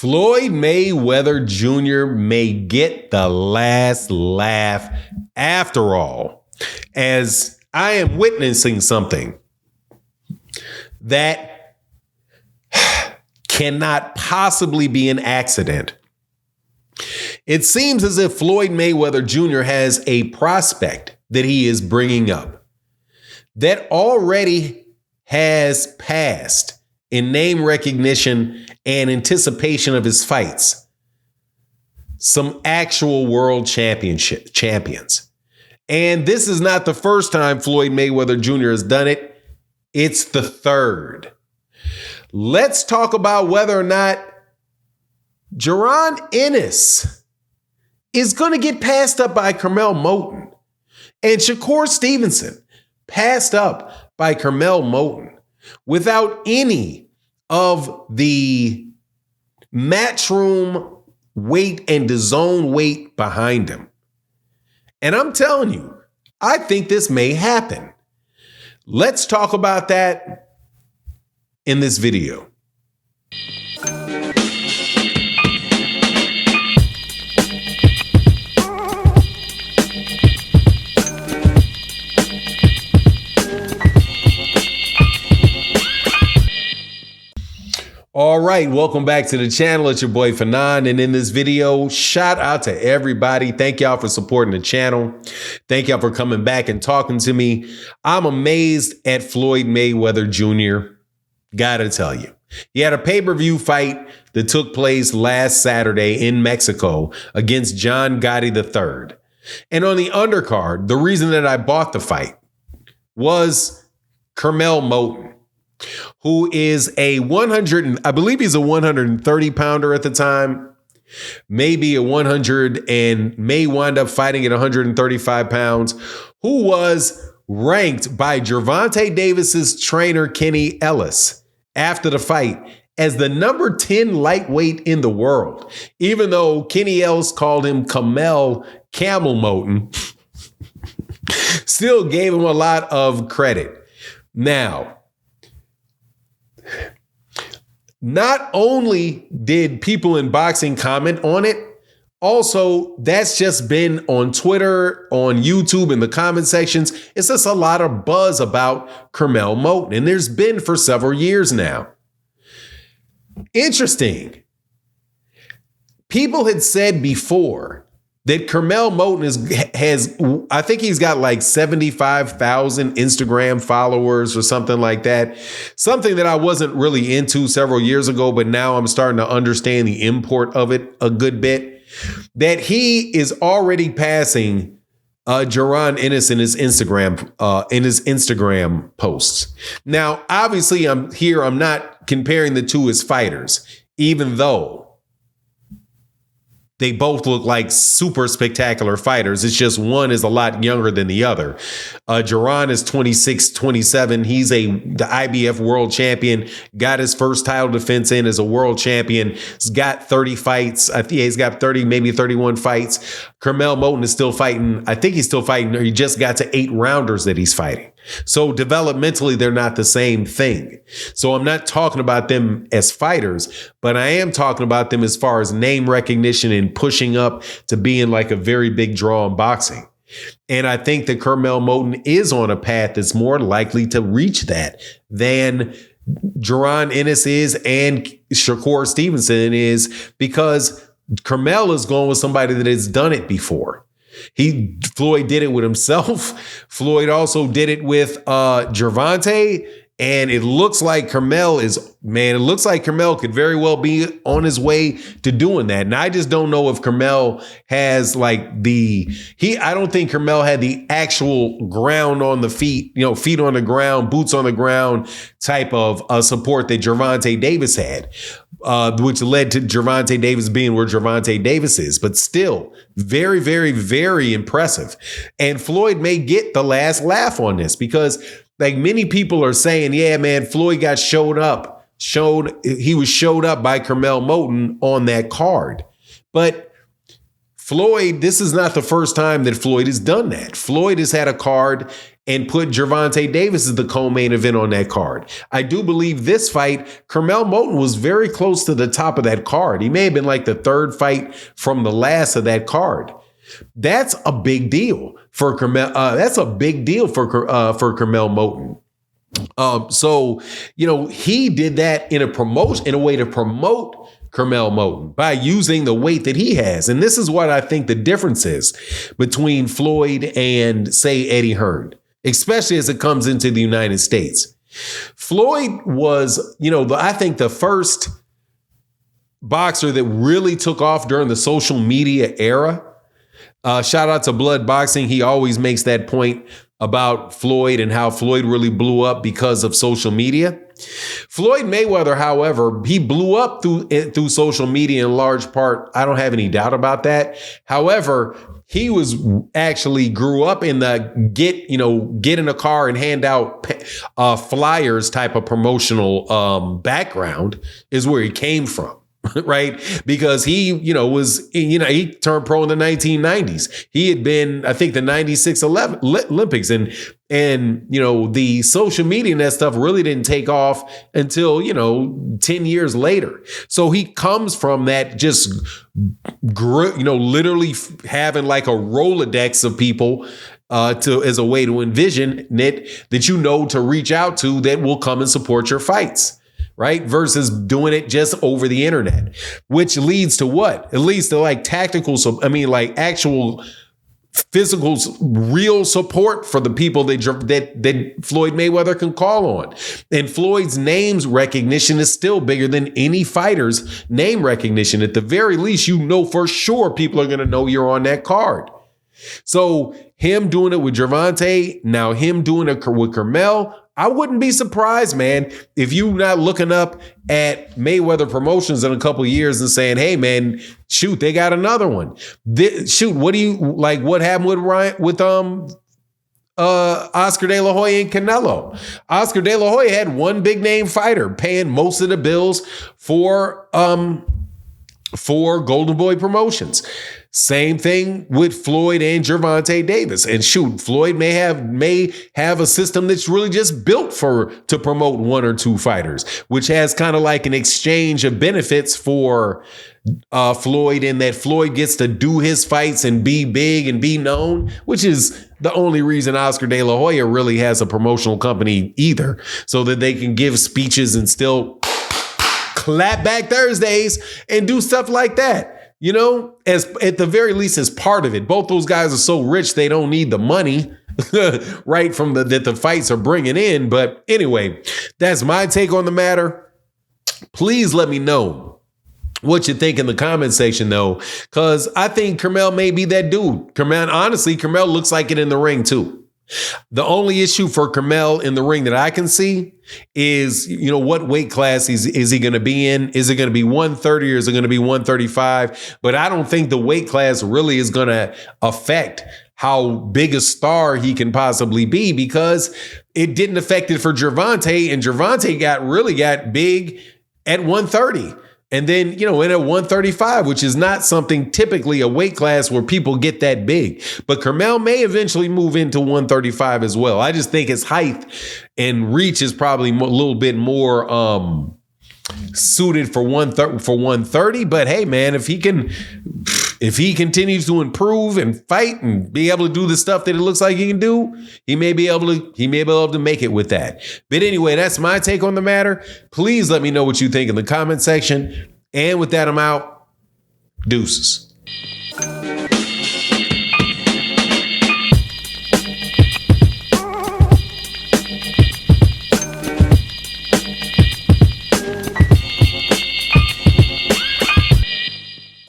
Floyd Mayweather Jr. may get the last laugh after all, as I am witnessing something that cannot possibly be an accident. It seems as if Floyd Mayweather Jr. has a prospect that he is bringing up that already has passed in name recognition and anticipation of his fights some actual world champions. And this is not the first time Floyd Mayweather Jr. has done it. It's the third. Let's talk about whether or not Jaron Ennis is going to get passed up by Curmel Moten, and Shakur Stevenson passed up by Curmel Moten without any of the matchroom weight and the zone weight behind him. And I'm telling you, I think this may happen. Let's talk about that in this video. All right, welcome back to the channel. It's your boy Fanon, and in this video, shout out to everybody. Thank y'all for supporting the channel. Thank y'all for coming back and talking to me. I'm amazed at Floyd Mayweather Jr. Gotta tell you, he had a pay-per-view fight that took place last Saturday in Mexico against John Gotti III. And on the undercard, the reason that I bought the fight was Curmel Moten, who is a 130 pounder at the time, maybe a 100 and may wind up fighting at 135 pounds, who was ranked by Gervonta Davis's trainer, Kenny Ellis, after the fight as the number 10 lightweight in the world, even though Kenny Ellis called him Camel Moten, still gave him a lot of credit. Now, not only did people in boxing comment on it, also that's just been on Twitter, on YouTube, in the comment sections. It's just a lot of buzz about Curmel Moten, and there's been for several years now. Interesting. People had said before that Curmel Moten has, I think he's got like 75,000 Instagram followers or something like that. Something that I wasn't really into several years ago, but now I'm starting to understand the import of it a good bit. That he is already passing Jaron Ennis in his Instagram posts. Now, obviously, I'm not comparing the two as fighters, even though they both look like super spectacular fighters. It's just one is a lot younger than the other. Jaron is 26, 27. He's the IBF world champion, got his first title defense in as a world champion. He's got 30 fights. I think he's got 30, maybe 31 fights. Curmel Moten is still fighting. I think he's still fighting. He just got to 8 rounders that he's fighting. So developmentally, they're not the same thing. So I'm not talking about them as fighters, but I am talking about them as far as name recognition and pushing up to being like a very big draw in boxing. And I think that Curmel Moten is on a path that's more likely to reach that than Jaron Ennis is and Shakur Stevenson is, because Curmel is going with somebody that has done it before. Floyd did it with himself. Floyd also did it with Gervonta. And it looks like Curmel could very well be on his way to doing that. And I just don't know if Curmel has like I don't think Curmel had the actual ground on the feet, feet on the ground, boots on the ground type of support that Gervonta Davis had, which led to Gervonta Davis being where Gervonta Davis is. But still, very, very, very impressive. And Floyd may get the last laugh on this because, like, many people are saying, yeah, man, Floyd got showed up by Curmel Moten on that card. But Floyd, this is not the first time that Floyd has done that. Floyd has had a card and put Gervonta Davis as the co-main event on that card. I do believe this fight, Curmel Moton was very close to the top of that card. He may have been like the third fight from the last of that card. That's a big deal for Curmel. That's a big deal for Curmel Moton. So, he did that in a way to promote Curmel Moton by using the weight that he has. And this is what I think the difference is between Floyd and, say, Eddie Hearn, especially as it comes into the United States. Floyd was, I think the first boxer that really took off during the social media era. Shout out to Blood Boxing. He always makes that point about Floyd and how Floyd really blew up because of social media. Floyd Mayweather, however, he blew up through social media in large part. I don't have any doubt about that. However, he grew up in the get in a car and hand out flyers type of promotional background is where he came from. Right. Because he turned pro in the 1990s. He had been, I think, the 96 Olympics and the social media and that stuff really didn't take off until, 10 years later. So he comes from that just, literally having like a Rolodex of people as a way to envision it that, to reach out to that will come and support your fights. Right? Versus doing it just over the internet, which leads to what? It leads to like actual physical, real support for the people that Floyd Mayweather can call on. And Floyd's name's recognition is still bigger than any fighter's name recognition. At the very least, for sure people are going to know you're on that card. So him doing it with Gervonta, now him doing it with Curmel, I wouldn't be surprised, man, if you're not looking up at Mayweather Promotions in a couple of years and saying, hey, man, shoot, they got another one. What do you like? What happened with Oscar De La Hoya and Canelo? Oscar De La Hoya had one big name fighter paying most of the bills for Golden Boy Promotions. Same thing with Floyd and Gervonta Davis. And shoot, Floyd may have a system that's really just built to promote one or two fighters, which has kind of like an exchange of benefits for Floyd, in that Floyd gets to do his fights and be big and be known, which is the only reason Oscar De La Hoya really has a promotional company either, so that they can give speeches and still clap back Thursdays and do stuff like that. As at the very least as part of it. Both those guys are so rich they don't need the money, right, from that the fights are bringing in. But anyway, that's my take on the matter. Please let me know what you think in the comment section, though, because I think Curmel may be that dude. Curmel looks like it in the ring, too. The only issue for Curmel in the ring that I can see is, what weight class is he going to be in? Is it going to be 130 or is it going to be 135? But I don't think the weight class really is going to affect how big a star he can possibly be, because it didn't affect it for Gervonta, and Gervonta got big at 130. And then, in at 135, which is not something typically a weight class where people get that big. But Curmel may eventually move into 135 as well. I just think his height and reach is probably a little bit more suited for 130. But hey, man, if he continues to improve and fight and be able to do the stuff that it looks like he can do, he may be able to make it with that. But anyway, that's my take on the matter. Please let me know what you think in the comment section. And with that, I'm out. Deuces.